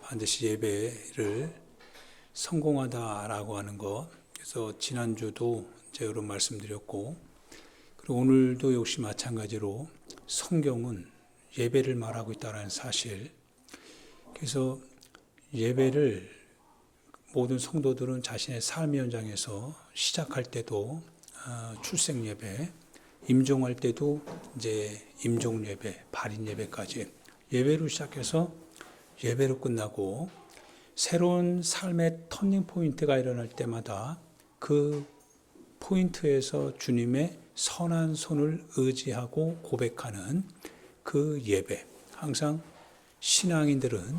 반드시 예배를 성공하다라고 하는 것. 그래서 지난주도 제가 여러 말씀드렸고, 그리고 오늘도 역시 마찬가지로 성경은 예배를 말하고 있다는 사실. 그래서 예배를 모든 성도들은 자신의 삶의 현장에서 시작할 때도 출생 예배, 임종할 때도 이제 임종 예배, 발인 예배까지 예배로 시작해서 예배로 끝나고 새로운 삶의 터닝 포인트가 일어날 때마다 그 포인트에서 주님의 선한 손을 의지하고 고백하는 그 예배. 항상 신앙인들은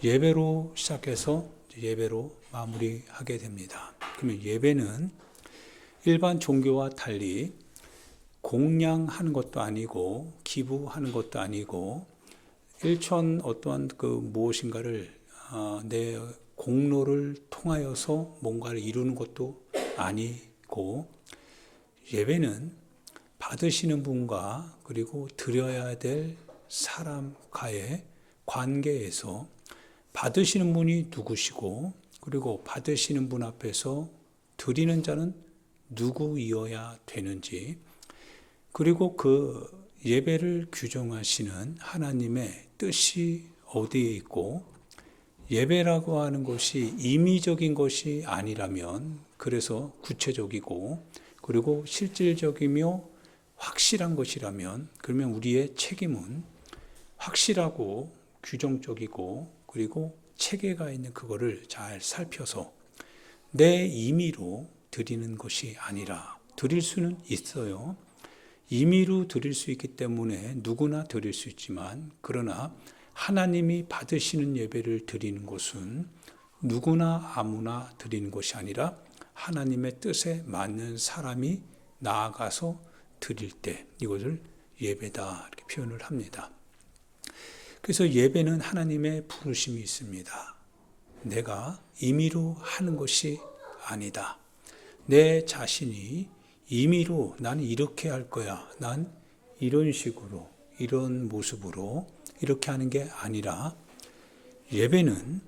예배로 시작해서 예배로 마무리하게 됩니다. 그러면 예배는 일반 종교와 달리 공양하는 것도 아니고 기부하는 것도 아니고 일천 어떠한 그 무엇인가를 내 공로를 통하여서 뭔가를 이루는 것도 아니고, 예배는 받으시는 분과 그리고 드려야 될 사람과의 관계에서 받으시는 분이 누구시고, 그리고 받으시는 분 앞에서 드리는 자는 누구이어야 되는지, 그리고 그 예배를 규정하시는 하나님의 뜻이 어디에 있고, 예배라고 하는 것이 임의적인 것이 아니라면, 그래서 구체적이고 그리고 실질적이며 확실한 것이라면, 그러면 우리의 책임은 확실하고 규정적이고 그리고 체계가 있는 그거를 잘 살펴서 내 임의로 드리는 것이 아니라, 드릴 수는 있어요. 임의로 드릴 수 있기 때문에 누구나 드릴 수 있지만, 그러나 하나님이 받으시는 예배를 드리는 것은 누구나 아무나 드리는 것이 아니라 하나님의 뜻에 맞는 사람이 나아가서 드릴 때 이것을 예배다 이렇게 표현을 합니다. 그래서 예배는 하나님의 부르심이 있습니다. 내가 임의로 하는 것이 아니다. 내 자신이 임의로 나는 이렇게 할 거야, 난 이런 식으로 이런 모습으로 이렇게 하는 게 아니라, 예배는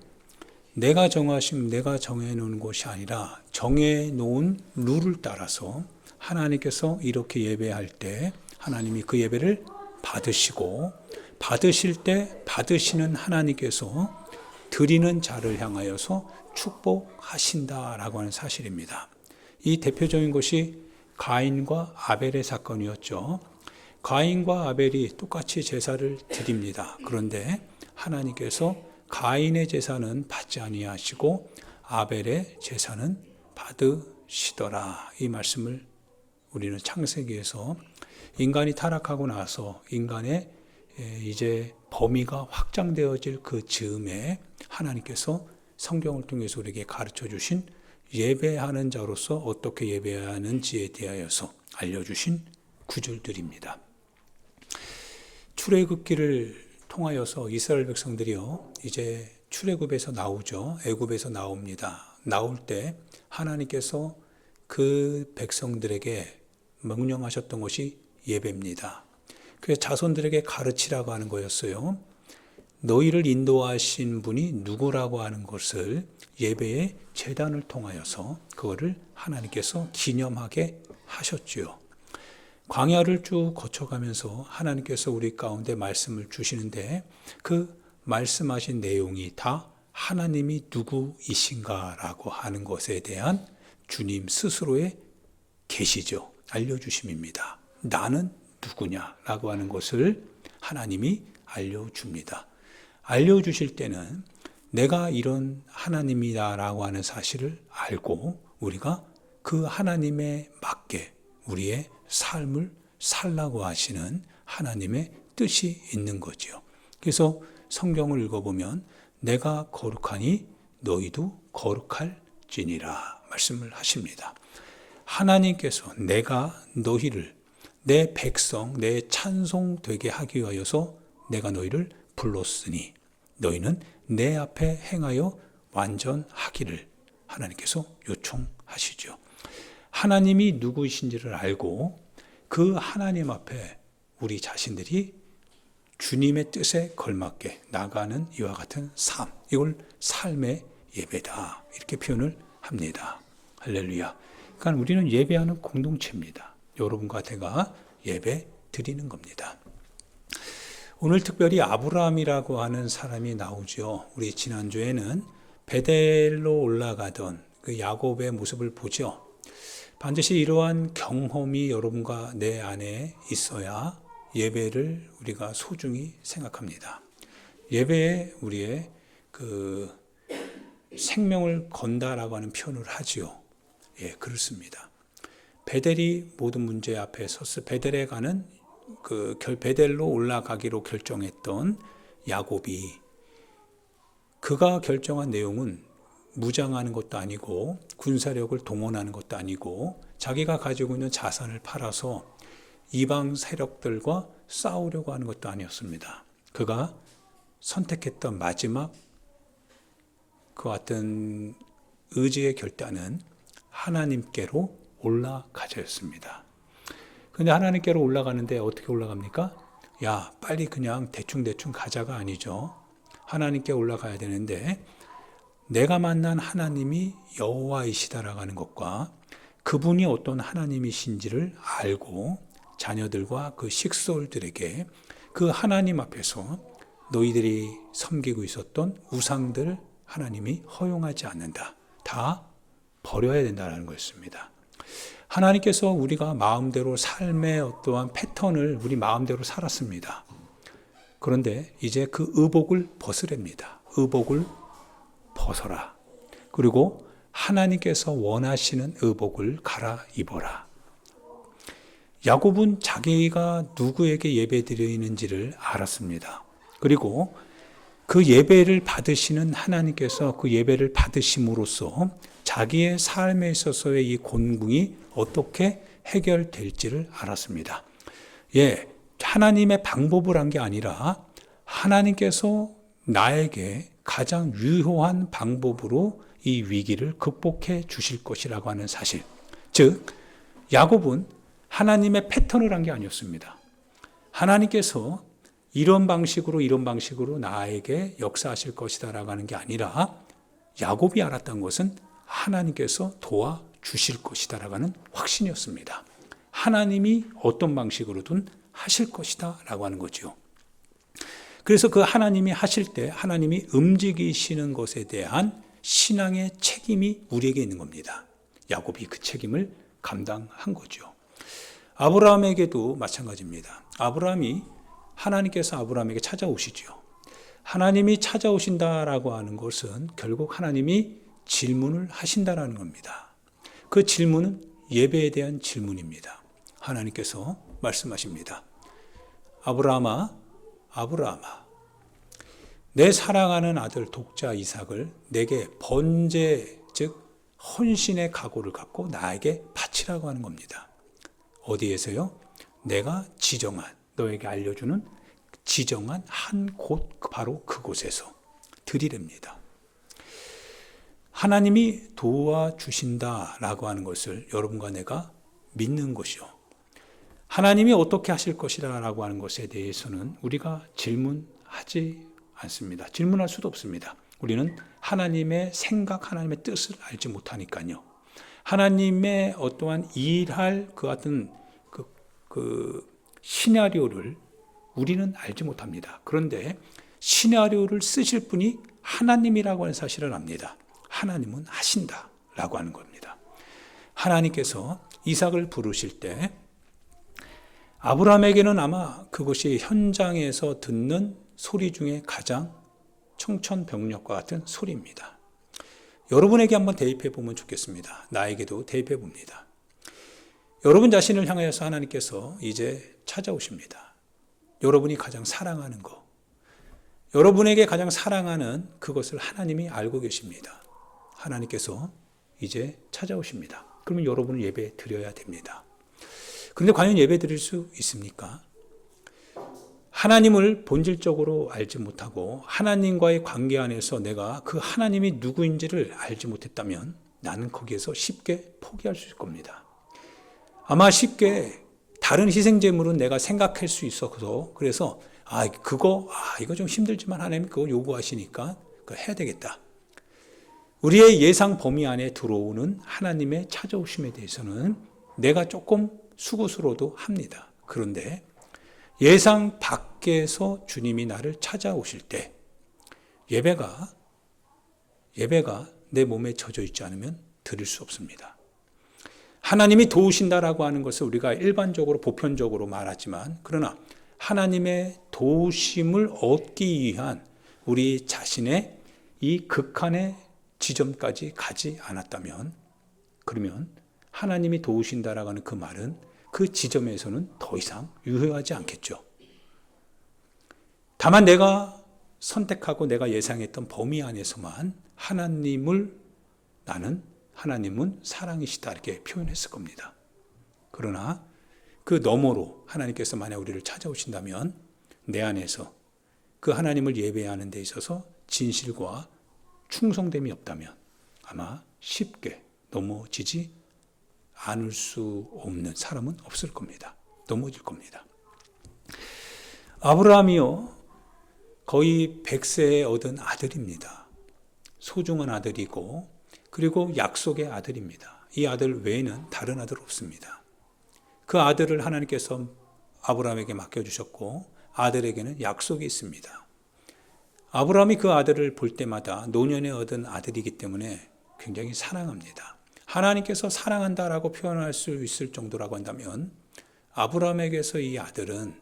내가 정해놓은 것이 아니라 정해놓은 룰을 따라서 하나님께서 이렇게 예배할 때 하나님이 그 예배를 받으시고, 받으실 때 받으시는 하나님께서 드리는 자를 향하여서 축복하신다라고 하는 사실입니다. 이 대표적인 것이 가인과 아벨의 사건이었죠. 가인과 아벨이 똑같이 제사를 드립니다. 그런데 하나님께서 가인의 제사는 받지 아니하시고 아벨의 제사는 받으시더라. 이 말씀을 우리는 창세기에서 인간이 타락하고 나서 인간의 이제 범위가 확장되어질 그 즈음에 하나님께서 성경을 통해서 우리에게 가르쳐 주신 예배하는 자로서 어떻게 예배해야 하는지에 대하여서 알려주신 구절들입니다. 출애굽기를 통하여서 이스라엘 백성들이요, 이제 출애굽에서 나오죠. 애굽에서 나옵니다. 나올 때 하나님께서 그 백성들에게 명령하셨던 것이 예배입니다. 그래서 자손들에게 가르치라고 하는 거였어요. 너희를 인도하신 분이 누구라고 하는 것을 예배의 제단을 통하여서 그거를 하나님께서 기념하게 하셨지요. 광야를 쭉 거쳐가면서 하나님께서 우리 가운데 말씀을 주시는데, 그 말씀하신 내용이 다 하나님이 누구이신가라고 하는 것에 대한 주님 스스로의 계시죠. 알려주심입니다. 나는 누구냐라고 하는 것을 하나님이 알려줍니다. 알려주실 때는 내가 이런 하나님이다라고 하는 사실을 알고 우리가 그 하나님에 맞게 우리의 삶을 살라고 하시는 하나님의 뜻이 있는 거죠. 그래서 성경을 읽어보면 내가 거룩하니 너희도 거룩할지니라 말씀을 하십니다. 하나님께서 내가 너희를 내 백성, 내 찬송 되게 하기 위하여서 내가 너희를 불렀으니 너희는 내 앞에 행하여 완전하기를 하나님께서 요청하시죠. 하나님이 누구이신지를 알고 그 하나님 앞에 우리 자신들이 주님의 뜻에 걸맞게 나가는 이와 같은 삶, 이걸 삶의 예배다 이렇게 표현을 합니다. 할렐루야. 그러니까 우리는 예배하는 공동체입니다. 여러분과 제가 예배 드리는 겁니다. 오늘 특별히 아브라함이라고 하는 사람이 나오죠. 우리 지난주에는 베델로 올라가던 그 야곱의 모습을 보죠. 반드시 이러한 경험이 여러분과 내 안에 있어야 예배를 우리가 소중히 생각합니다. 예배에 우리의 그 생명을 건다라고 하는 표현을 하지요. 예, 그렇습니다. 베델이 모든 문제 앞에 섰어. 베델에 가는 베델로 올라가기로 결정했던 야곱이 그가 결정한 내용은 무장하는 것도 아니고 군사력을 동원하는 것도 아니고 자기가 가지고 있는 자산을 팔아서 이방 세력들과 싸우려고 하는 것도 아니었습니다. 그가 선택했던 마지막 그 같은 의지의 결단은 하나님께로 올라가자였습니다. 그런데 하나님께로 올라가는데 어떻게 올라갑니까? 야, 빨리 그냥 대충 가자가 아니죠. 하나님께 올라가야 되는데 내가 만난 하나님이 여호와이시다라고 하는 것과 그분이 어떤 하나님이신지를 알고 자녀들과 그 식솔들에게 그 하나님 앞에서 너희들이 섬기고 있었던 우상들 하나님이 허용하지 않는다. 다 버려야 된다는 것입니다. 하나님께서 우리가 마음대로 삶의 어떠한 패턴을 우리 마음대로 살았습니다. 그런데 이제 그 의복을 벗으랍니다. 의복을 벗어라. 그리고 하나님께서 원하시는 의복을 갈아입어라. 야곱은 자기가 누구에게 예배드리는지를 알았습니다. 그리고 그 예배를 받으시는 하나님께서 그 예배를 받으심으로써 자기의 삶에 있어서의 이 곤궁이 어떻게 해결될지를 알았습니다. 예, 하나님의 방법을 한 게 아니라 하나님께서 나에게 가장 유효한 방법으로 이 위기를 극복해 주실 것이라고 하는 사실. 즉, 야곱은 하나님의 패턴을 한 게 아니었습니다. 하나님께서 이런 방식으로 나에게 역사하실 것이다라고 하는 게 아니라 야곱이 알았던 것은 하나님께서 도와주실 것이다라고 하는 확신이었습니다. 하나님이 어떤 방식으로든 하실 것이다라고 하는 거죠. 그래서 그 하나님이 하실 때 하나님이 움직이시는 것에 대한 신앙의 책임이 우리에게 있는 겁니다. 야곱이 그 책임을 감당한 거죠. 아브라함에게도 마찬가지입니다. 하나님께서 아브라함에게 찾아오시죠. 하나님이 찾아오신다라고 하는 것은 결국 하나님이 질문을 하신다라는 겁니다. 그 질문은 예배에 대한 질문입니다. 하나님께서 말씀하십니다. 아브라함아, 내 사랑하는 아들 독자 이삭을 내게 번제, 즉 헌신의 각오를 갖고 나에게 바치라고 하는 겁니다. 어디에서요? 내가 너에게 알려주는 지정한 한 곳, 바로 그곳에서 드리렵니다. 하나님이 도와주신다라고 하는 것을 여러분과 내가 믿는 것이요. 하나님이 어떻게 하실 것이라고 하는 것에 대해서는 우리가 질문하지 않습니다. 질문할 수도 없습니다. 우리는 하나님의 생각, 하나님의 뜻을 알지 못하니까요. 하나님의 어떠한 일할 그 같은 그 시나리오를 우리는 알지 못합니다. 그런데 시나리오를 쓰실 분이 하나님이라고 하는 사실을 압니다. 하나님은 하신다라고 하는 겁니다. 하나님께서 이삭을 부르실 때 아브라함에게는 아마 그것이 현장에서 듣는 소리 중에 가장 청천벽력과 같은 소리입니다. 여러분에게 한번 대입해 보면 좋겠습니다. 나에게도 대입해 봅니다. 여러분 자신을 향하여서 하나님께서 이제 찾아오십니다. 여러분이 가장 사랑하는 것, 여러분에게 가장 사랑하는 그것을 하나님이 알고 계십니다. 하나님께서 이제 찾아오십니다. 그러면 여러분은 예배 드려야 됩니다. 그런데 과연 예배 드릴 수 있습니까? 하나님을 본질적으로 알지 못하고 하나님과의 관계 안에서 내가 그 하나님이 누구인지를 알지 못했다면 나는 거기에서 쉽게 포기할 수 있을 겁니다. 아마 쉽게 다른 희생제물은 내가 생각할 수 있어서 그래서 이거 좀 힘들지만 하나님 그거 요구하시니까 그거 해야 되겠다. 우리의 예상 범위 안에 들어오는 하나님의 찾아오심에 대해서는 내가 조금 수고스러워도 합니다. 그런데 예상 밖에서 주님이 나를 찾아오실 때 예배가 내 몸에 젖어 있지 않으면 드릴 수 없습니다. 하나님이 도우신다라고 하는 것을 우리가 일반적으로 보편적으로 말하지만 그러나 하나님의 도우심을 얻기 위한 우리 자신의 이 극한의 지점까지 가지 않았다면 그러면 하나님이 도우신다라고 하는 그 말은 그 지점에서는 더 이상 유효하지 않겠죠. 다만 내가 선택하고 내가 예상했던 범위 안에서만 하나님은 사랑이시다 이렇게 표현했을 겁니다. 그러나 그 너머로 하나님께서 만약 우리를 찾아오신다면 내 안에서 그 하나님을 예배하는 데 있어서 진실과 충성됨이 없다면 아마 쉽게 넘어지지 않을 수 없는 사람은 없을 겁니다. 넘어질 겁니다. 아브라함이요 거의 100세에 얻은 아들입니다. 소중한 아들이고 그리고 약속의 아들입니다. 이 아들 외에는 다른 아들 없습니다. 그 아들을 하나님께서 아브라함에게 맡겨주셨고 아들에게는 약속이 있습니다. 아브라함이 그 아들을 볼 때마다 노년에 얻은 아들이기 때문에 굉장히 사랑합니다. 하나님께서 사랑한다라고 표현할 수 있을 정도라고 한다면 아브라함에게서 이 아들은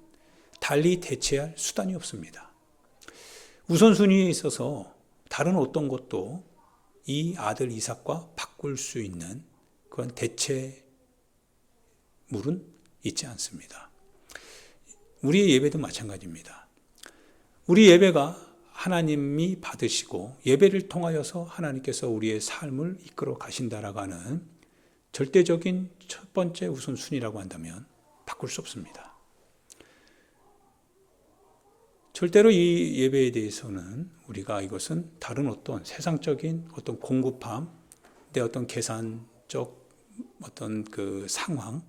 달리 대체할 수단이 없습니다. 우선순위에 있어서 다른 어떤 것도 이 아들 이삭과 바꿀 수 있는 그런 대체물은 있지 않습니다. 우리의 예배도 마찬가지입니다. 우리 예배가 하나님이 받으시고 예배를 통하여서 하나님께서 우리의 삶을 이끌어 가신다라고 하는 절대적인 첫 번째 우선순위라고 한다면 바꿀 수 없습니다. 절대로 이 예배에 대해서는 우리가 이것은 다른 어떤 세상적인 어떤 공급함, 내 어떤 계산적 어떤 그 상황,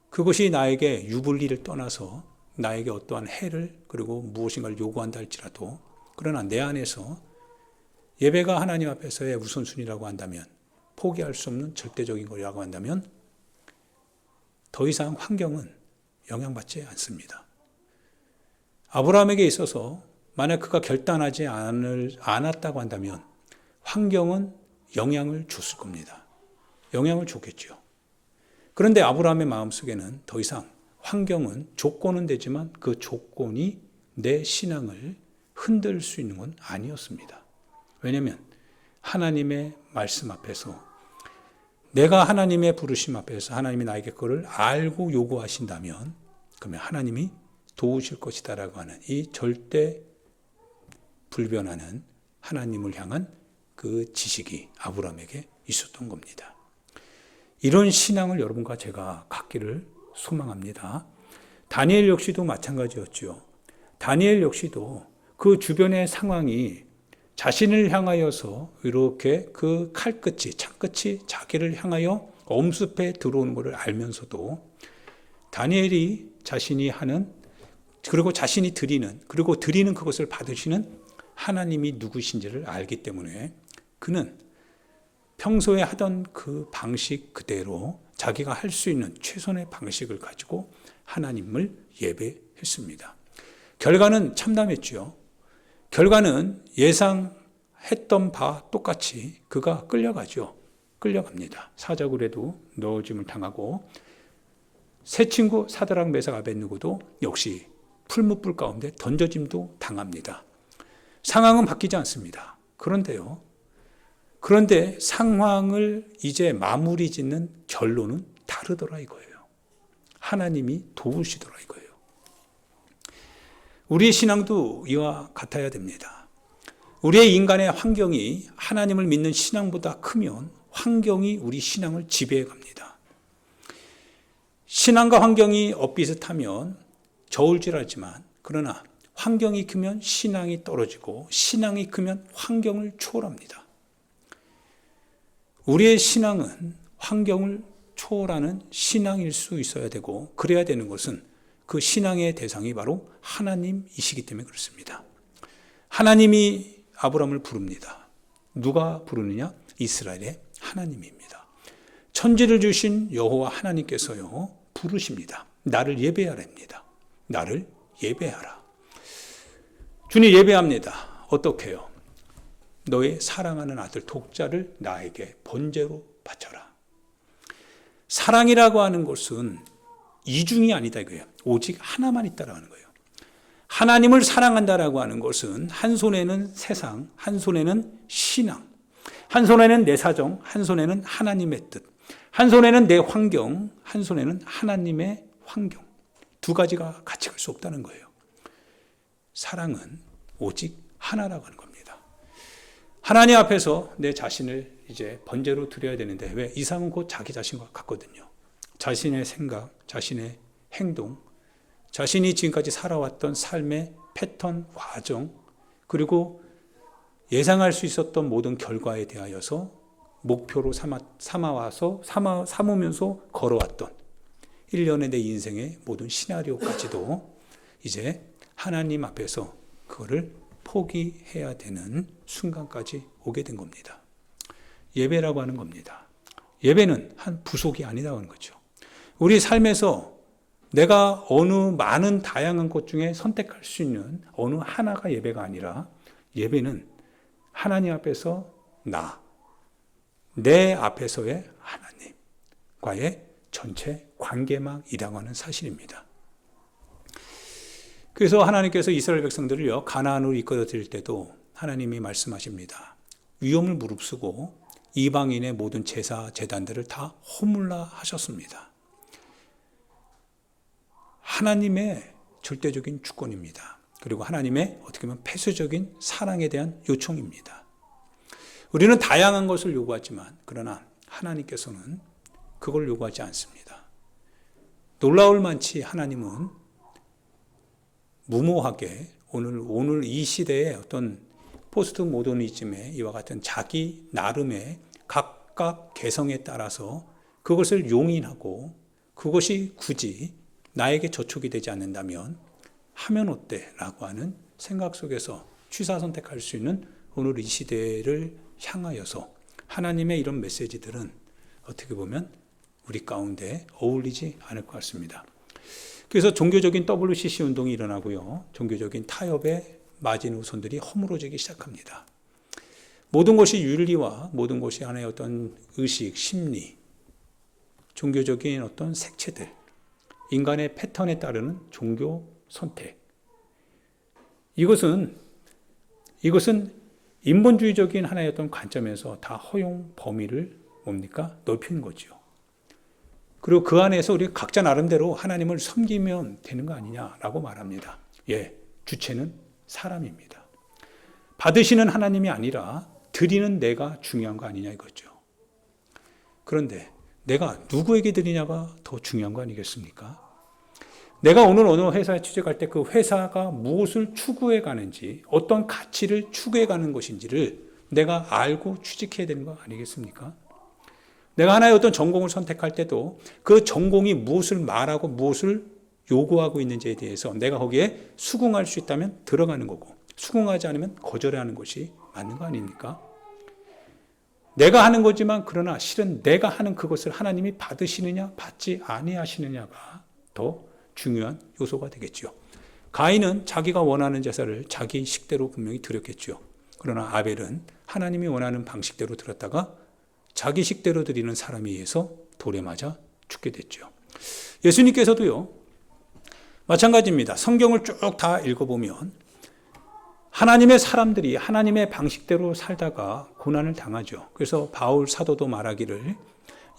그것이 나에게 유불리를 떠나서 나에게 어떠한 해를 그리고 무엇인가를 요구한다 할지라도 그러나 내 안에서 예배가 하나님 앞에서의 우선순위라고 한다면 포기할 수 없는 절대적인 거라고 한다면 더 이상 환경은 영향받지 않습니다. 아브라함에게 있어서 만약 그가 결단하지 않았다고 한다면 환경은 영향을 줬을 겁니다. 영향을 줬겠죠. 그런데 아브라함의 마음속에는 더 이상 환경은 조건은 되지만 그 조건이 내 신앙을 흔들 수 있는 건 아니었습니다. 왜냐하면 하나님의 말씀 앞에서 내가 하나님의 부르심 앞에서 하나님이 나에게 그걸 알고 요구하신다면 그러면 하나님이 도우실 것이다라고 하는 이 절대 불변하는 하나님을 향한 그 지식이 아브라함에게 있었던 겁니다. 이런 신앙을 여러분과 제가 갖기를 소망합니다. 다니엘 역시도 마찬가지였죠. 다니엘 역시도 그 주변의 상황이 자신을 향하여서 이렇게 그 칼끝이, 창끝이 자기를 향하여 엄습해 들어오는 것을 알면서도 다니엘이 자신이 하는 그리고 자신이 드리는 그리고 드리는 그것을 받으시는 하나님이 누구신지를 알기 때문에 그는 평소에 하던 그 방식 그대로 자기가 할 수 있는 최선의 방식을 가지고 하나님을 예배했습니다. 결과는 참담했죠. 결과는 예상했던 바 똑같이 그가 끌려갑니다. 사자굴에도 넣어짐을 당하고 세 친구 사드락 메삭 아벳느고도 역시 풀무불 가운데 던져짐도 당합니다. 상황은 바뀌지 않습니다. 그런데 상황을 이제 마무리 짓는 결론은 다르더라 이거예요. 하나님이 도우시더라 이거예요. 우리의 신앙도 이와 같아야 됩니다. 우리의 인간의 환경이 하나님을 믿는 신앙보다 크면 환경이 우리 신앙을 지배해 갑니다. 신앙과 환경이 엇비슷하면 저울질하지만 그러나 환경이 크면 신앙이 떨어지고 신앙이 크면 환경을 초월합니다. 우리의 신앙은 환경을 초월하는 신앙일 수 있어야 되고 그래야 되는 것은 그 신앙의 대상이 바로 하나님이시기 때문에 그렇습니다. 하나님이 아브라함을 부릅니다. 누가 부르느냐? 이스라엘의 하나님입니다. 천지를 주신 여호와 하나님께서요 부르십니다. 나를 예배하랍니다. 나를 예배하라. 주님 예배합니다. 어떻게 해요? 너의 사랑하는 아들 독자를 나에게 번제로 바쳐라. 사랑이라고 하는 것은 이중이 아니다 이거예요. 오직 하나만 있다라는 거예요. 하나님을 사랑한다라고 하는 것은 한 손에는 세상, 한 손에는 신앙, 한 손에는 내 사정, 한 손에는 하나님의 뜻, 한 손에는 내 환경, 한 손에는 하나님의 환경. 두 가지가 같이 갈 수 없다는 거예요. 사랑은 오직 하나라고 하는 겁니다. 하나님 앞에서 내 자신을 이제 번제로 드려야 되는데 왜? 이상은 곧 자기 자신과 같거든요. 자신의 생각, 자신의 행동, 자신이 지금까지 살아왔던 삶의 패턴, 과정, 그리고 예상할 수 있었던 모든 결과에 대하여서 목표로 삼으면서 걸어왔던 일련의 내 인생의 모든 시나리오까지도 이제 하나님 앞에서 그거를 포기해야 되는 순간까지 오게 된 겁니다. 예배라고 하는 겁니다. 예배는 한 부속이 아니라고 하는 거죠. 우리 삶에서 내가 어느 많은 다양한 것 중에 선택할 수 있는 어느 하나가 예배가 아니라 예배는 하나님 앞에서 내 앞에서의 하나님과의 전체 관계망이라고 하는 사실입니다. 그래서 하나님께서 이스라엘 백성들을요 가나안으로 이끌어 드릴 때도 하나님이 말씀하십니다. 위험을 무릅쓰고 이방인의 모든 제사 제단들을 다 허물라 하셨습니다. 하나님의 절대적인 주권입니다. 그리고 하나님의 어떻게 보면 폐쇄적인 사랑에 대한 요청입니다. 우리는 다양한 것을 요구하지만 그러나 하나님께서는 그걸 요구하지 않습니다. 놀라울 만치 하나님은 무모하게 오늘 이 시대의 어떤 포스트 모더니즘의 이와 같은 자기 나름의 각각 개성에 따라서 그것을 용인하고 그것이 굳이 나에게 저촉이 되지 않는다면 하면 어때? 라고 하는 생각 속에서 취사 선택할 수 있는 오늘 이 시대를 향하여서 하나님의 이런 메시지들은 어떻게 보면 우리 가운데 어울리지 않을 것 같습니다. 그래서 종교적인 WCC 운동이 일어나고요. 종교적인 타협의 마지노선들이 허물어지기 시작합니다. 모든 것이 윤리와 모든 것이 하나의 어떤 의식, 심리, 종교적인 어떤 색채들, 인간의 패턴에 따르는 종교 선택. 이것은 인본주의적인 하나의 어떤 관점에서 다 허용 범위를 뭡니까? 넓히는 거죠. 그리고 그 안에서 우리 각자 나름대로 하나님을 섬기면 되는 거 아니냐라고 말합니다. 주체는 사람입니다. 받으시는 하나님이 아니라 드리는 내가 중요한 거 아니냐 이거죠. 그런데 내가 누구에게 드리냐가 더 중요한 거 아니겠습니까? 내가 오늘 어느 회사에 취직할 때 그 회사가 무엇을 추구해 가는지, 어떤 가치를 추구해 가는 것인지를 내가 알고 취직해야 되는 거 아니겠습니까? 내가 하나의 어떤 전공을 선택할 때도 그 전공이 무엇을 말하고 무엇을 요구하고 있는지에 대해서 내가 거기에 수긍할 수 있다면 들어가는 거고, 수긍하지 않으면 거절해야 하는 것이 맞는 거 아닙니까? 내가 하는 거지만 그러나 실은 내가 하는 그것을 하나님이 받으시느냐 받지 아니하시느냐가 더 중요한 요소가 되겠죠. 가인은 자기가 원하는 제사를 자기 식대로 분명히 드렸겠죠. 그러나 아벨은 하나님이 원하는 방식대로 드렸다가 자기 식대로 드리는 사람에 의해서 돌에 맞아 죽게 됐죠. 예수님께서도요 마찬가지입니다. 성경을 쭉 다 읽어보면 하나님의 사람들이 하나님의 방식대로 살다가 고난을 당하죠. 그래서 바울 사도도 말하기를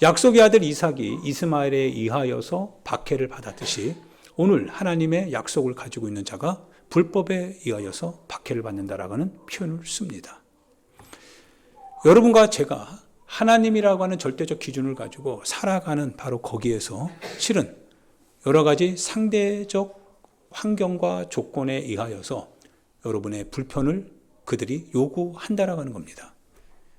약속의 아들 이삭이 이스마엘에 의하여서 박해를 받았듯이 오늘 하나님의 약속을 가지고 있는 자가 불법에 의하여서 박해를 받는다라고 하는 표현을 씁니다. 여러분과 제가 하나님이라고 하는 절대적 기준을 가지고 살아가는 바로 거기에서 실은 여러 가지 상대적 환경과 조건에 의하여서 여러분의 불편을 그들이 요구한다라고 하는 겁니다.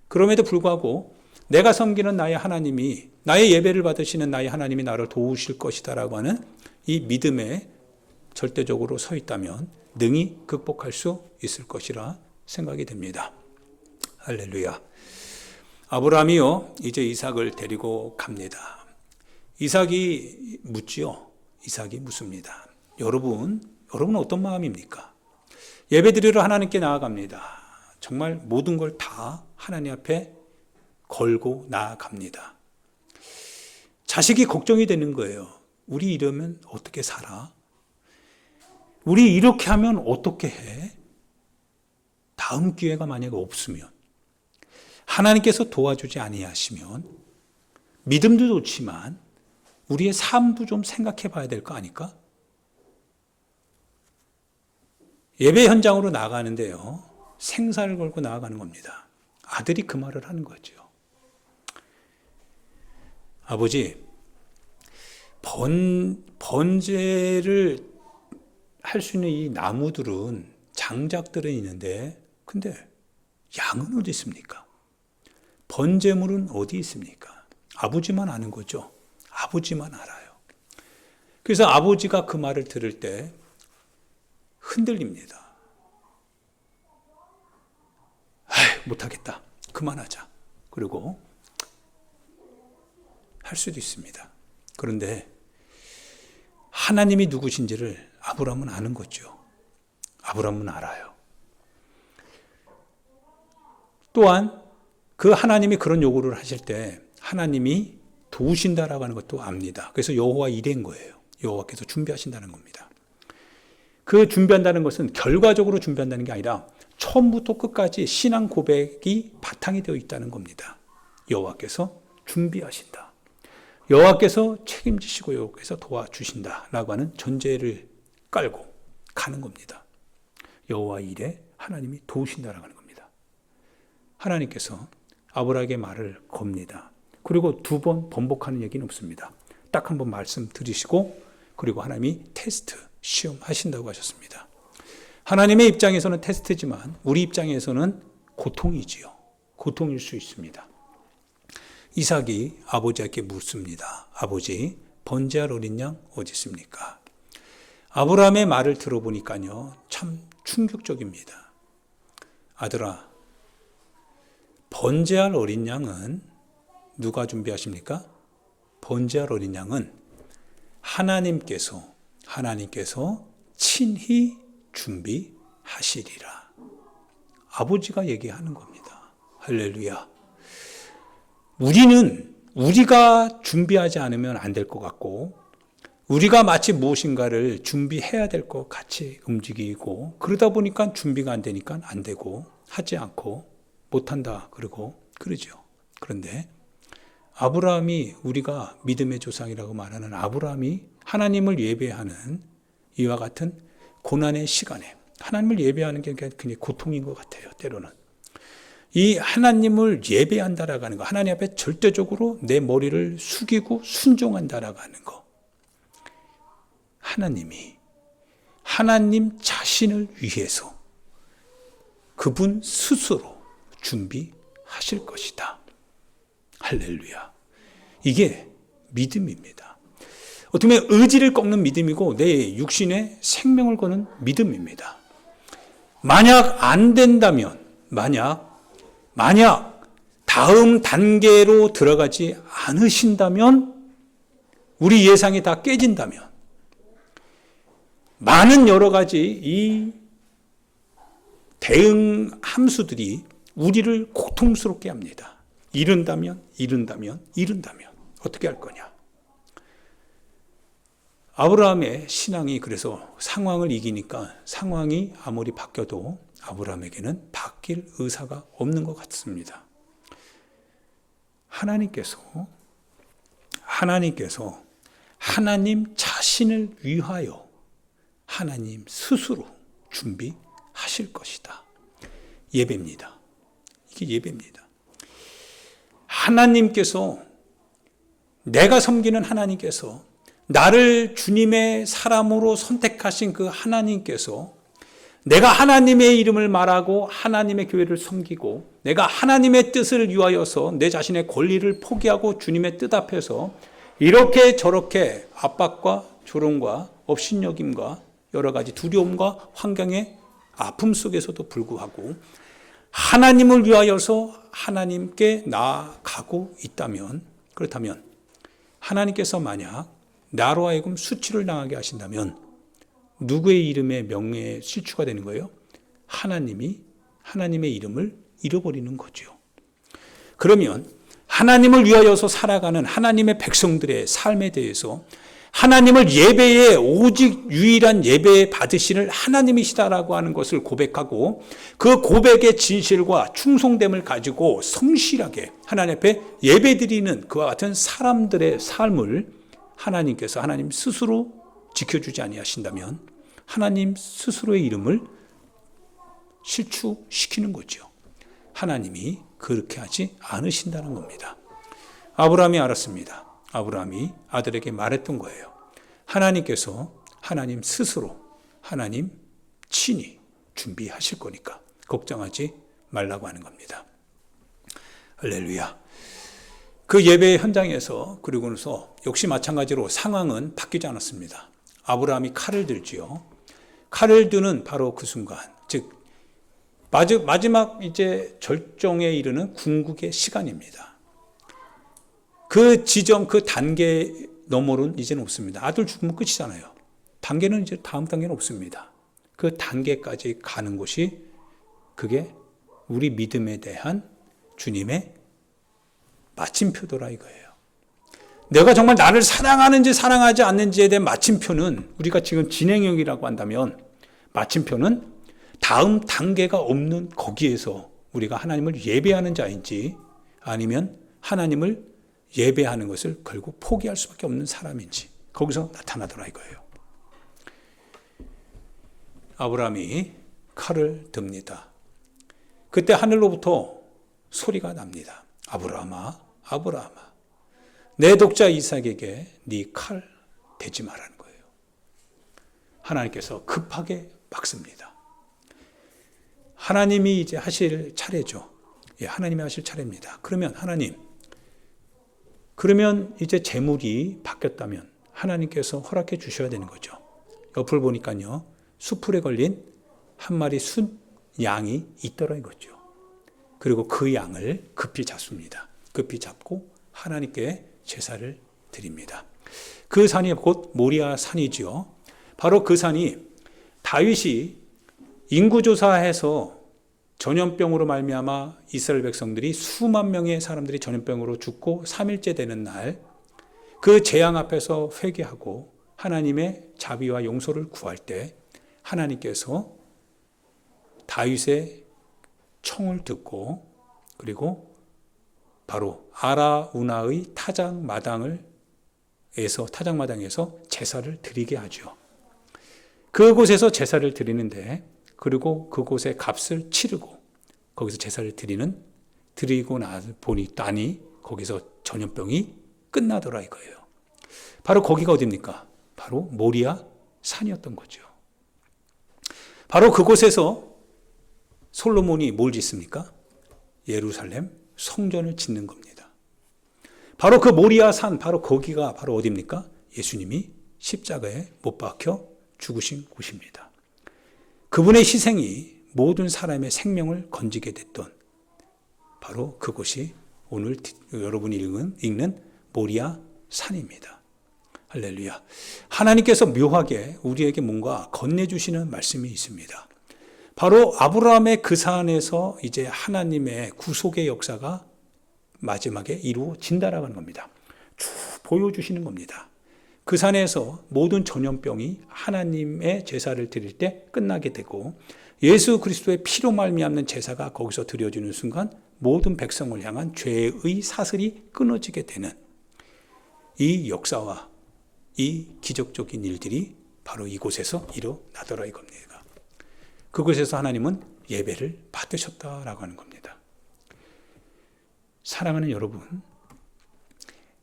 그럼에도 불구하고 내가 섬기는 나의 하나님이, 나의 예배를 받으시는 나의 하나님이 나를 도우실 것이다라고 하는 이 믿음의 절대적으로 서 있다면 능히 극복할 수 있을 것이라 생각이 됩니다. 할렐루야. 아브라함이요, 이제 이삭을 데리고 갑니다. 이삭이 묻지요. 이삭이 묻습니다. 여러분은 어떤 마음입니까? 예배드리러 하나님께 나아갑니다. 정말 모든 걸 다 하나님 앞에 걸고 나아갑니다. 자식이 걱정이 되는 거예요. 우리 이러면 어떻게 살아? 우리 이렇게 하면 어떻게 해? 다음 기회가 만약에 없으면, 하나님께서 도와주지 아니하시면, 믿음도 좋지만 우리의 삶도 좀 생각해 봐야 될 거 아닐까? 예배 현장으로 나가는데요, 생사를 걸고 나아가는 겁니다. 아들이 그 말을 하는 거죠. 아버지, 번제를 할 수 있는 이 나무들은, 장작들은 있는데, 근데 양은 어디 있습니까? 번제물은 어디 있습니까? 아버지만 아는 거죠. 아버지만 알아요. 그래서 아버지가 그 말을 들을 때 흔들립니다. 못하겠다. 그만하자. 그리고 할 수도 있습니다. 그런데 하나님이 누구신지를 아브라함은 아는 거죠. 아브라함은 알아요. 또한 그 하나님이 그런 요구를 하실 때 하나님이 도우신다라고 하는 것도 압니다. 그래서 여호와 이레인 거예요. 여호와께서 준비하신다는 겁니다. 그 준비한다는 것은 결과적으로 준비한다는 게 아니라 처음부터 끝까지 신앙 고백이 바탕이 되어 있다는 겁니다. 여호와께서 준비하신다. 여호와께서 책임지시고 여호와께서 도와주신다라고 하는 전제를 깔고 가는 겁니다. 여호와 이레, 하나님이 도우신다라고 하는 겁니다. 하나님께서 아브라함에게 말을 겁니다. 그리고 2번 번복하는 얘기는 없습니다. 딱 한 번 말씀 드리시고 그리고 하나님이 테스트, 시험 하신다고 하셨습니다. 하나님의 입장에서는 테스트지만 우리 입장에서는 고통이지요. 고통일 수 있습니다. 이삭이 아버지에게 묻습니다. 아버지, 번제할 어린 양 어디 있습니까? 아브라함의 말을 들어보니까요, 참 충격적입니다. 아들아, 번제할 어린 양은 누가 준비하십니까? 번제할 어린 양은 하나님께서 친히 준비하시리라. 아버지가 얘기하는 겁니다. 할렐루야. 우리가 준비하지 않으면 안 될 것 같고, 우리가 마치 무엇인가를 준비해야 될 것 같이 움직이고, 그러다 보니까 준비가 안 되니까 안 되고, 하지 않고, 못한다, 그러죠. 그런데 아브라함이, 우리가 믿음의 조상이라고 말하는 아브라함이 하나님을 예배하는 이와 같은 고난의 시간에, 하나님을 예배하는 게 굉장히 고통인 것 같아요, 때로는. 이 하나님을 예배한다라고 하는 거, 하나님 앞에 절대적으로 내 머리를 숙이고 순종한다라고 하는 거, 하나님 자신을 위해서 그분 스스로 준비하실 것이다. 할렐루야. 이게 믿음입니다. 어떻게 보면 의지를 꺾는 믿음이고 내 육신의 생명을 거는 믿음입니다. 만약 안 된다면, 만약 다음 단계로 들어가지 않으신다면, 우리 예상이 다 깨진다면, 많은 여러 가지 이 대응 함수들이 우리를 고통스럽게 합니다. 이른다면 어떻게 할 거냐? 아브라함의 신앙이 그래서 상황을 이기니까 상황이 아무리 바뀌어도 아브라함에게는 바뀔 의사가 없는 것 같습니다. 하나님께서 하나님 자신을 위하여 하나님 스스로 준비하실 것이다. 예배입니다. 이게 예배입니다. 하나님께서, 내가 섬기는 하나님께서, 나를 주님의 사람으로 선택하신 그 하나님께서, 내가 하나님의 이름을 말하고 하나님의 교회를 섬기고 내가 하나님의 뜻을 위하여서 내 자신의 권리를 포기하고 주님의 뜻 앞에서 이렇게 저렇게 압박과 조롱과 업신여김과 여러 가지 두려움과 환경의 아픔 속에서도 불구하고 하나님을 위하여서 하나님께 나아가고 있다면, 그렇다면 하나님께서 만약 나로 하여금 수치를 당하게 하신다면 누구의 이름에 명예의 실추가 되는 거예요? 하나님의 이름을 잃어버리는 거죠. 그러면 하나님을 위하여서 살아가는 하나님의 백성들의 삶에 대해서 하나님을 예배에 오직 유일한 예배 받으시는 하나님이시다라고 하는 것을 고백하고 그 고백의 진실과 충성됨을 가지고 성실하게 하나님 앞에 예배드리는 그와 같은 사람들의 삶을 하나님께서 하나님 스스로 지켜주지 아니하신다면 하나님 스스로의 이름을 실추시키는 거죠. 하나님이 그렇게 하지 않으신다는 겁니다. 아브라함이 알았습니다. 아브라함이 아들에게 말했던 거예요. 하나님께서 하나님 스스로 하나님 친히 준비하실 거니까 걱정하지 말라고 하는 겁니다. 할렐루야. 그 예배 현장에서 그리고 나서 역시 마찬가지로 상황은 바뀌지 않았습니다. 아브라함이 칼을 들지요. 칼을 드는 바로 그 순간, 즉 마지막 이제 절정에 이르는 궁극의 시간입니다. 그 지점, 그 단계 너머로는 이제는 없습니다. 아들 죽으면 끝이잖아요. 단계는 이제 다음 단계는 없습니다. 그 단계까지 가는 곳이 그게 우리 믿음에 대한 주님의 마침표더라 이거예요. 내가 정말 나를 사랑하는지 사랑하지 않는지에 대한 마침표는 우리가 지금 진행형이라고 한다면 마침표는 다음 단계가 없는 거기에서 우리가 하나님을 예배하는 자인지 아니면 하나님을 예배하는 것을 결국 포기할 수밖에 없는 사람인지 거기서 나타나더라 이거예요. 아브라함이 칼을 듭니다. 그때 하늘로부터 소리가 납니다. 아브라함아, 아브라함아, 내 독자 이삭에게 네 칼 대지 말라는 거예요. 하나님께서 급하게 막습니다. 하나님이 이제 하실 차례죠. 예, 하나님이 하실 차례입니다. 그러면 그러면 이제 재물이 바뀌었다면 하나님께서 허락해 주셔야 되는 거죠. 옆을 보니까요, 수풀에 걸린 한 마리 순 양이 있더라 이거죠. 그리고 그 양을 급히 잡습니다. 급히 잡고 하나님께 제사를 드립니다. 그 산이 곧 모리아 산이지요. 바로 그 산이 다윗이 인구조사해서 전염병으로 말미암아 이스라엘 백성들이 수만 명의 사람들이 전염병으로 죽고 3일째 되는 날 그 재앙 앞에서 회개하고 하나님의 자비와 용서를 구할 때 하나님께서 다윗의 청을 듣고 그리고 바로 아라우나의 타작마당에서 제사를 드리게 하죠. 그곳에서 제사를 드리는데 그리고 그곳의 값을 치르고 거기서 제사를 드리고 나니 거기서 전염병이 끝나더라 이거예요. 바로 거기가 어디입니까? 바로 모리아 산이었던 거죠. 바로 그곳에서 솔로몬이 뭘 짓습니까? 예루살렘 성전을 짓는 겁니다. 바로 그 모리아 산, 바로 거기가 바로 어디입니까? 예수님이 십자가에 못 박혀 죽으신 곳입니다. 그분의 희생이 모든 사람의 생명을 건지게 됐던 바로 그곳이 오늘 여러분이 읽는 모리아 산입니다. 할렐루야. 하나님께서 묘하게 우리에게 뭔가 건네주시는 말씀이 있습니다. 바로 아브라함의 그 산에서 이제 하나님의 구속의 역사가 마지막에 이루어진다라고 하는 겁니다. 쭉 보여주시는 겁니다. 그 산에서 모든 전염병이 하나님의 제사를 드릴 때 끝나게 되고 예수 그리스도의 피로 말미암는 제사가 거기서 드려지는 순간 모든 백성을 향한 죄의 사슬이 끊어지게 되는 이 역사와 이 기적적인 일들이 바로 이곳에서 일어나더라 이겁니다. 그곳에서 하나님은 예배를 받으셨다라고 하는 겁니다. 사랑하는 여러분,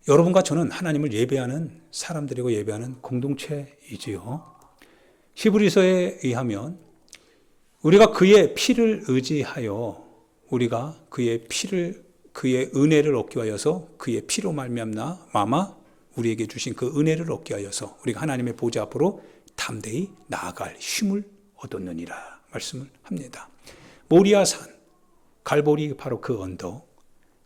여러분과 저는 하나님을 예배하는 사람들이고 예배하는 공동체이지요. 히브리서에 의하면 우리가 그의 피를 의지하여 우리가 그의 은혜를 얻기 위하여서 그의 피로 말미암아 우리에게 주신 그 은혜를 얻기 위하여서 우리가 하나님의 보좌 앞으로 담대히 나아갈 힘을 얻었느니라 말씀을 합니다. 모리아산, 갈보리 바로 그 언덕,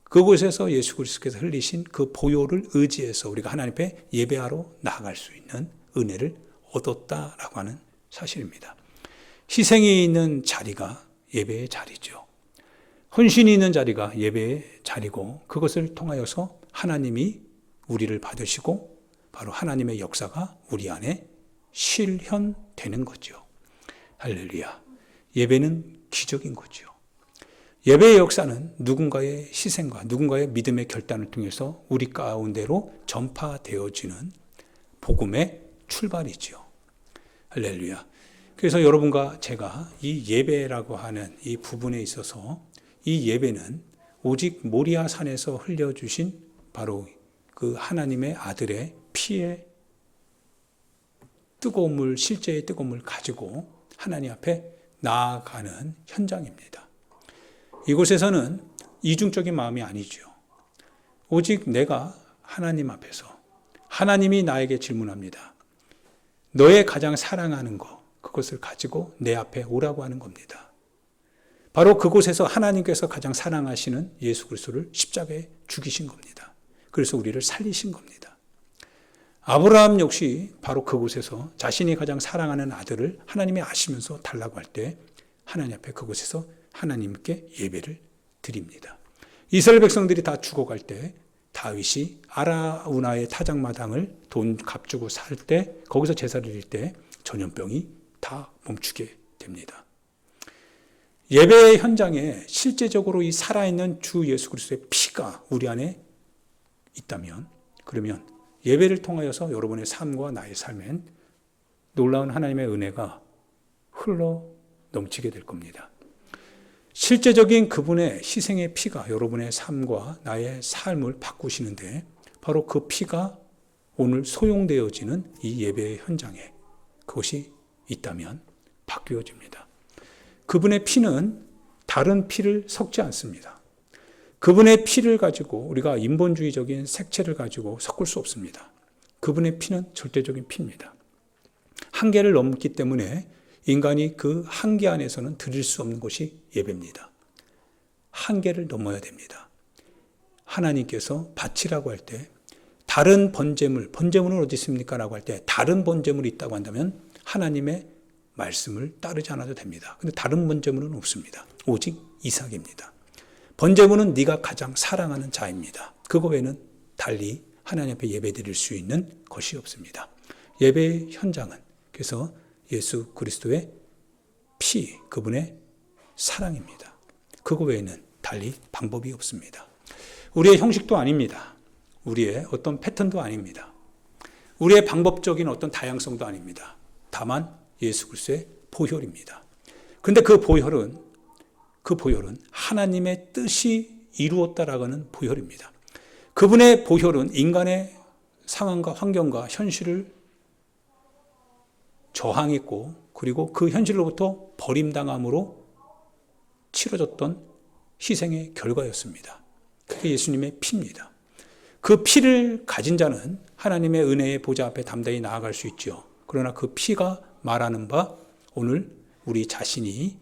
그곳에서 예수 그리스도께서 흘리신 그 보혈을 의지해서 우리가 하나님 앞에 예배하러 나아갈 수 있는 은혜를 얻었다라고 하는 사실입니다. 희생이 있는 자리가 예배의 자리죠. 헌신이 있는 자리가 예배의 자리고, 그것을 통하여서 하나님이 우리를 받으시고 바로 하나님의 역사가 우리 안에 실현되는 거죠. 할렐루야. 예배는 기적인 거죠. 예배의 역사는 누군가의 희생과 누군가의 믿음의 결단을 통해서 우리 가운데로 전파되어지는 복음의 출발이죠. 할렐루야. 그래서 여러분과 제가 이 예배라고 하는 이 부분에 있어서 이 예배는 오직 모리아 산에서 흘려주신 바로 그 하나님의 아들의 피의 뜨거움을, 실제의 뜨거움을 가지고 하나님 앞에 나아가는 현장입니다. 이곳에서는 이중적인 마음이 아니죠. 오직 내가 하나님 앞에서 하나님이 나에게 질문합니다. 너의 가장 사랑하는 것, 그것을 가지고 내 앞에 오라고 하는 겁니다. 바로 그곳에서 하나님께서 가장 사랑하시는 예수 그리스도를 십자가에 죽이신 겁니다. 그래서 우리를 살리신 겁니다. 아브라함 역시 바로 그곳에서 자신이 가장 사랑하는 아들을 하나님이 아시면서 달라고 할 때 하나님 앞에 그곳에서 하나님께 예배를 드립니다. 이스라엘 백성들이 다 죽어갈 때 다윗이 아라우나의 타작마당을 돈 값주고 살 때, 거기서 제사를 드릴 때 전염병이 다 멈추게 됩니다. 예배의 현장에 실제적으로 이 살아있는 주 예수 그리스도의 피가 우리 안에 있다면, 그러면 예배를 통하여서 여러분의 삶과 나의 삶엔 놀라운 하나님의 은혜가 흘러 넘치게 될 겁니다. 실제적인 그분의 희생의 피가 여러분의 삶과 나의 삶을 바꾸시는데, 바로 그 피가 오늘 소용되어지는 이 예배의 현장에 그것이 있다면 바뀌어집니다. 그분의 피는 다른 피를 섞지 않습니다. 그분의 피를 가지고 우리가 인본주의적인 색채를 가지고 섞을 수 없습니다. 그분의 피는 절대적인 피입니다. 한계를 넘기 때문에 인간이 그 한계 안에서는 드릴 수 없는 것이 예배입니다. 한계를 넘어야 됩니다. 하나님께서 바치라고 할 때 다른 번제물은 어디 있습니까? 라고 할 때 다른 번제물이 있다고 한다면 하나님의 말씀을 따르지 않아도 됩니다. 그런데 다른 번제물은 없습니다. 오직 이삭입니다. 번제물은 네가 가장 사랑하는 자입니다. 그거 외에는 달리 하나님 앞에 예배드릴 수 있는 것이 없습니다. 예배의 현장은 그래서 예수 그리스도의 피, 그분의 사랑입니다. 그거 외에는 달리 방법이 없습니다. 우리의 형식도 아닙니다. 우리의 어떤 패턴도 아닙니다. 우리의 방법적인 어떤 다양성도 아닙니다. 다만 예수 그리스도의 보혈입니다. 그런데 그 보혈은 하나님의 뜻이 이루었다라고 하는 보혈입니다. 그분의 보혈은 인간의 상황과 환경과 현실을 저항했고, 그리고 그 현실로부터 버림당함으로 치러졌던 희생의 결과였습니다. 그게 예수님의 피입니다. 그 피를 가진 자는 하나님의 은혜의 보좌 앞에 담대히 나아갈 수 있죠. 그러나 그 피가 말하는 바 오늘 우리 자신이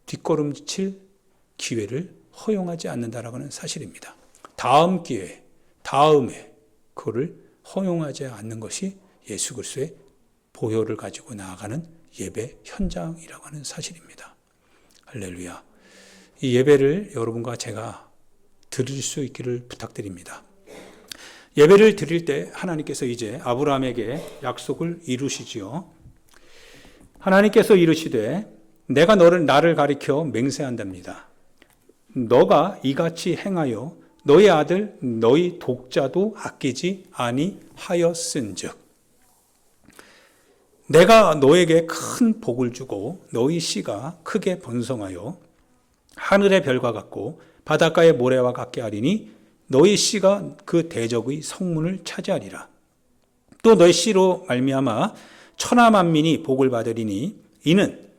뒷걸음질 기회를 허용하지 않는다라고 하는 사실입니다. 다음 기회, 다음에 그거를 허용하지 않는 것이 예수 그리스도의 보혈을 가지고 나아가는 예배 현장이라고 하는 사실입니다. 할렐루야. 이 예배를 여러분과 제가 드릴 수 있기를 부탁드립니다. 예배를 드릴 때 하나님께서 이제 아브라함에게 약속을 이루시지요. 하나님께서 이르시되 내가 나를 가리켜 맹세한답니다. 너가 이같이 행하여 너희 아들 너희 독자도 아끼지 아니하였은즉 내가 너에게 큰 복을 주고 너희 씨가 크게 번성하여 하늘의 별과 같고 바닷가의 모래와 같게 하리니 너희 씨가 그 대적의 성문을 차지하리라. 또 너희 씨로 말미암아 천하 만민이 복을 받으리니 이는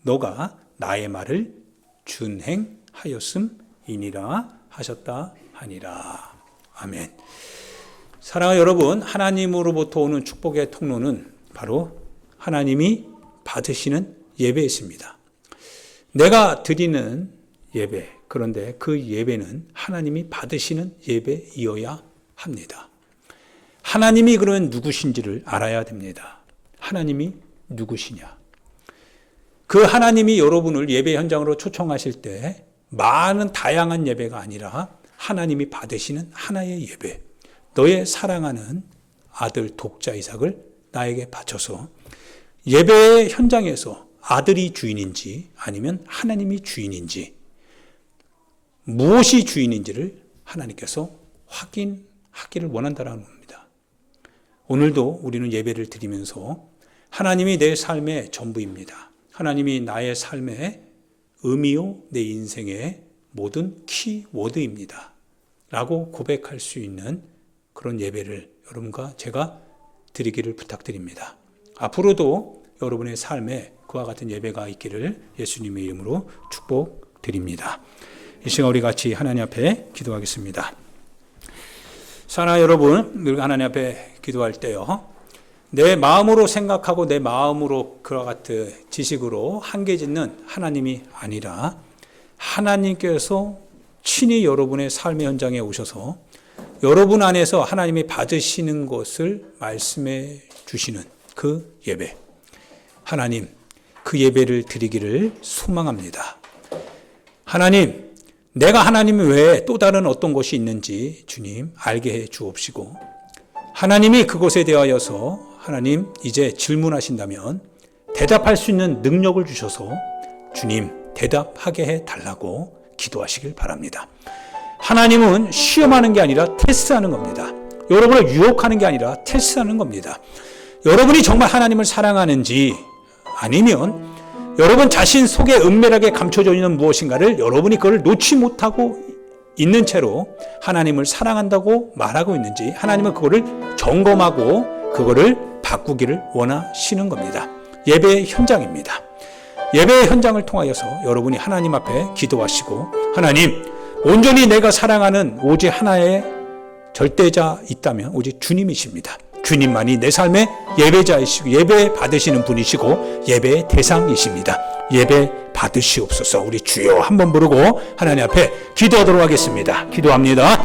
너가 나의 말을 준행하였음이니라 하셨다 하니라. 아멘. 사랑하는 여러분, 하나님으로부터 오는 축복의 통로는 바로 하나님이 받으시는 예배였습니다. 내가 드리는 예배, 그런데 그 예배는 하나님이 받으시는 예배이어야 합니다. 하나님이 그러면 누구신지를 알아야 됩니다. 하나님이 누구시냐? 그 하나님이 여러분을 예배 현장으로 초청하실 때 많은 다양한 예배가 아니라 하나님이 받으시는 하나의 예배, 너의 사랑하는 아들 독자 이삭을 나에게 바쳐서 예배의 현장에서 아들이 주인인지 아니면 하나님이 주인인지 무엇이 주인인지를 하나님께서 확인하기를 원한다는 겁니다. 오늘도 우리는 예배를 드리면서 하나님이 내 삶의 전부입니다. 하나님이 나의 삶의 의미요 내 인생의 모든 키워드입니다. 라고 고백할 수 있는 그런 예배를 여러분과 제가 드리기를 부탁드립니다. 앞으로도 여러분의 삶에 그와 같은 예배가 있기를 예수님의 이름으로 축복드립니다. 이 시간 우리 같이 하나님 앞에 기도하겠습니다. 사랑하는 여러분, 늘 하나님 앞에 기도할 때요, 내 마음으로 생각하고 내 마음으로 그와 같은 지식으로 한계 짓는 하나님이 아니라 하나님께서 친히 여러분의 삶의 현장에 오셔서 여러분 안에서 하나님이 받으시는 것을 말씀해 주시는 그 예배, 하나님 그 예배를 드리기를 소망합니다. 하나님, 내가 하나님 외에 또 다른 어떤 것이 있는지 주님 알게 해 주옵시고, 하나님이 그것에 대하여서 하나님 이제 질문하신다면 대답할 수 있는 능력을 주셔서 주님 대답하게 해 달라고 기도하시길 바랍니다. 하나님은 시험하는 게 아니라 테스트하는 겁니다. 여러분을 유혹하는 게 아니라 테스트하는 겁니다. 여러분이 정말 하나님을 사랑하는지, 아니면 여러분 자신 속에 은밀하게 감춰져 있는 무엇인가를 여러분이 그걸 놓지 못하고 있는 채로 하나님을 사랑한다고 말하고 있는지, 하나님은 그거를 점검하고 그거를 바꾸기를 원하시는 겁니다. 예배의 현장입니다. 예배의 현장을 통하여서 여러분이 하나님 앞에 기도하시고, 하나님 온전히 내가 사랑하는 오직 하나의 절대자 있다면 오직 주님이십니다. 주님만이 내 삶의 예배자이시고 예배 받으시는 분이시고 예배의 대상이십니다. 예배 받으시옵소서. 우리 주여 한번 부르고 하나님 앞에 기도하도록 하겠습니다. 기도합니다.